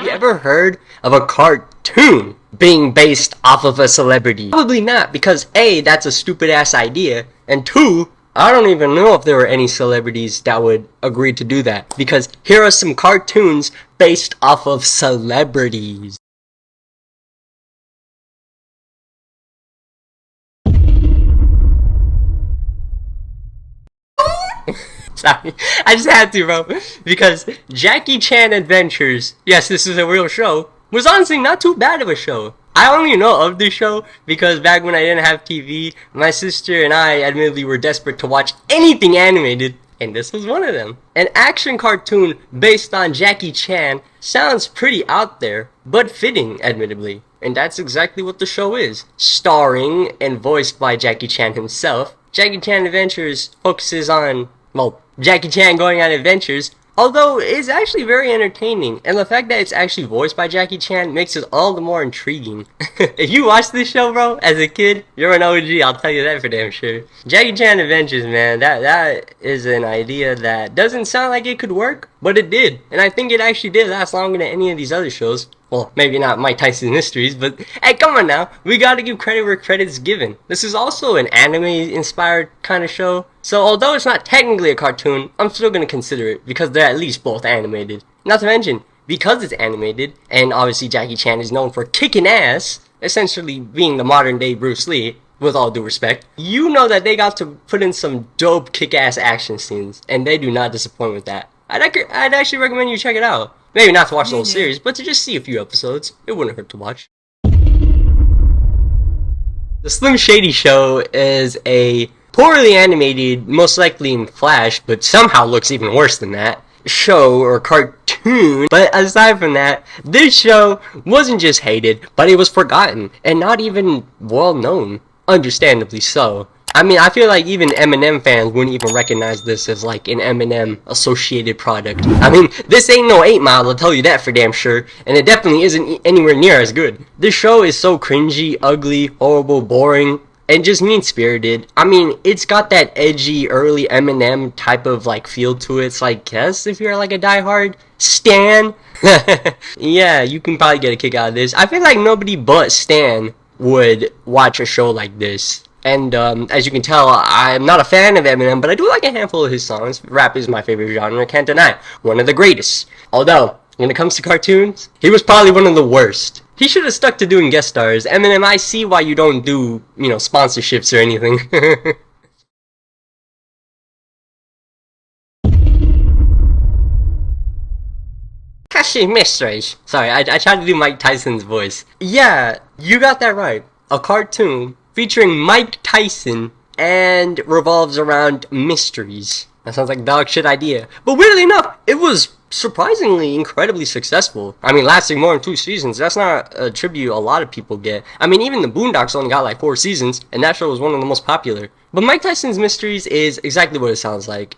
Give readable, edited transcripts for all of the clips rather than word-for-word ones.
you ever heard of a cartoon being based off of a celebrity? Probably not, because A, that's a stupid ass idea, and 2, I don't even know if there were any celebrities that would agree to do that, because here are some cartoons based off of celebrities. Sorry, I just had to, bro, because Jackie Chan Adventures, yes, this is a real show, was honestly not too bad of a show. I only know of this show because back when I didn't have TV, my sister and I admittedly were desperate to watch anything animated, and this was one of them. An action cartoon based on Jackie Chan sounds pretty out there, but fitting, admittedly. And that's exactly what the show is. Starring and voiced by Jackie Chan himself, Jackie Chan Adventures focuses on, well, Jackie Chan going on adventures, although it's actually very entertaining, and the fact that it's actually voiced by Jackie Chan makes it all the more intriguing. If you watched this show, bro, as a kid, you're an OG, I'll tell you that for damn sure. Jackie Chan Adventures, man, that is an idea that doesn't sound like it could work, but it did, and I think it actually did last longer than any of these other shows. Well, maybe not Mike Tyson's Mysteries, but hey, come on now. We gotta give credit where credit's given. This is also an anime-inspired kind of show, so although it's not technically a cartoon, I'm still gonna consider it because they're at least both animated. Not to mention, because it's animated, and obviously Jackie Chan is known for kicking ass, essentially being the modern-day Bruce Lee, with all due respect, you know that they got to put in some dope kick-ass action scenes, and they do not disappoint with that. I'd actually recommend you check it out. Maybe not to watch the whole series, but to just see a few episodes. It wouldn't hurt to watch. The Slim Shady Show is a poorly animated, most likely in Flash, but somehow looks even worse than that, show or cartoon. But aside from that, this show wasn't just hated, but it was forgotten, and not even well known. Understandably so. I mean, I feel like even Eminem fans wouldn't even recognize this as like an Eminem associated product. I mean, this ain't no 8 Mile, I'll tell you that for damn sure, and it definitely isn't anywhere near as good. This show is so cringy, ugly, horrible, boring, and just mean-spirited. I mean, it's got that edgy, early Eminem type of like feel to it. It's like, yes, if you're like a diehard Stan, yeah, you can probably get a kick out of this. I feel like nobody but Stan would watch a show like this. And as you can tell, I'm not a fan of Eminem, but I do like a handful of his songs. Rap is my favorite genre, can't deny. One of the greatest. Although, when it comes to cartoons, he was probably one of the worst. He should have stuck to doing guest stars. Eminem, I see why you don't do, sponsorships or anything. Kashi Mysteries. Sorry, I tried to do Mike Tyson's voice. Yeah, you got that right. A cartoon featuring Mike Tyson and revolves around mysteries. That sounds like a dog shit idea. But weirdly enough, it was surprisingly incredibly successful. I mean, lasting more than 2 seasons, that's not a tribute a lot of people get. I mean, even the Boondocks only got like 4 seasons, and that show was one of the most popular. But Mike Tyson's Mysteries is exactly what it sounds like.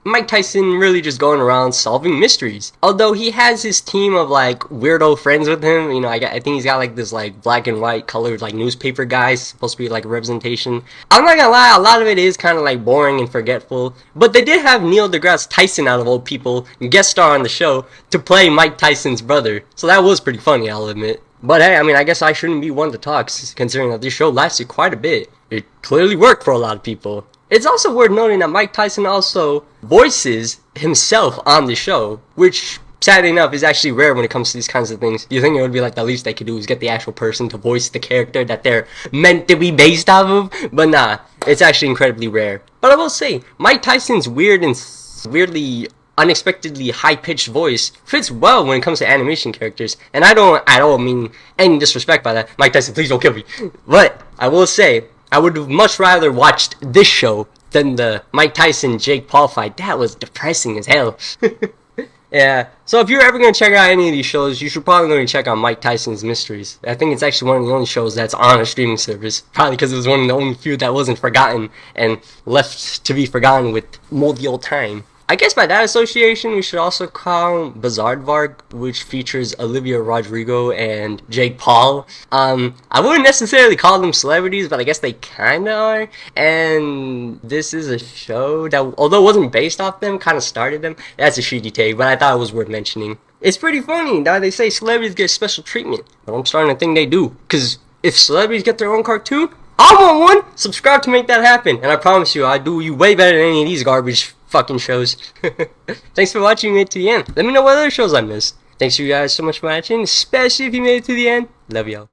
Mike Tyson really just going around solving mysteries. Although he has his team of like weirdo friends with him, I think he's got like this like black and white colored like newspaper guys supposed to be like a representation. I'm not gonna lie, a lot of it is kind of like boring and forgetful. But they did have Neil deGrasse Tyson out of all people guest star on the show to play Mike Tyson's brother, so that was pretty funny, I'll admit. But hey, I mean, I guess I shouldn't be one to talk considering that this show lasted quite a bit. It clearly worked for a lot of people. It's also worth noting that Mike Tyson also voices himself on the show, which, sadly enough, is actually rare when it comes to these kinds of things. You think it would be like the least they could do is get the actual person to voice the character that they're meant to be based off of? But nah, it's actually incredibly rare. But I will say, Mike Tyson's weird and weirdly unexpectedly high-pitched voice fits well when it comes to animation characters, and I don't at all mean any disrespect by that. Mike Tyson, please don't kill me. But I will say, I would have much rather watched this show than the Mike Tyson-Jake Paul fight. That was depressing as hell. Yeah, so if you're ever going to check out any of these shows, you should probably go and check out Mike Tyson's Mysteries. I think it's actually one of the only shows that's on a streaming service. Probably because it was one of the only few that wasn't forgotten and left to be forgotten with moldy old time. I guess by that association, we should also call Bizaardvark, which features Olivia Rodrigo and Jake Paul. I wouldn't necessarily call them celebrities, but I guess they kinda are. And this is a show that, although it wasn't based off them, kind of started them. That's a shitty take, but I thought it was worth mentioning. It's pretty funny. Now they say celebrities get special treatment, but I'm starting to think they do. Cause if celebrities get their own cartoon, I want one. Subscribe to make that happen, and I promise you, I do you way better than any of these garbage fucking shows. Thanks for watching me to the end. Let me know what other shows I missed. Thanks you guys so much for watching, especially if you made it to the end. Love y'all.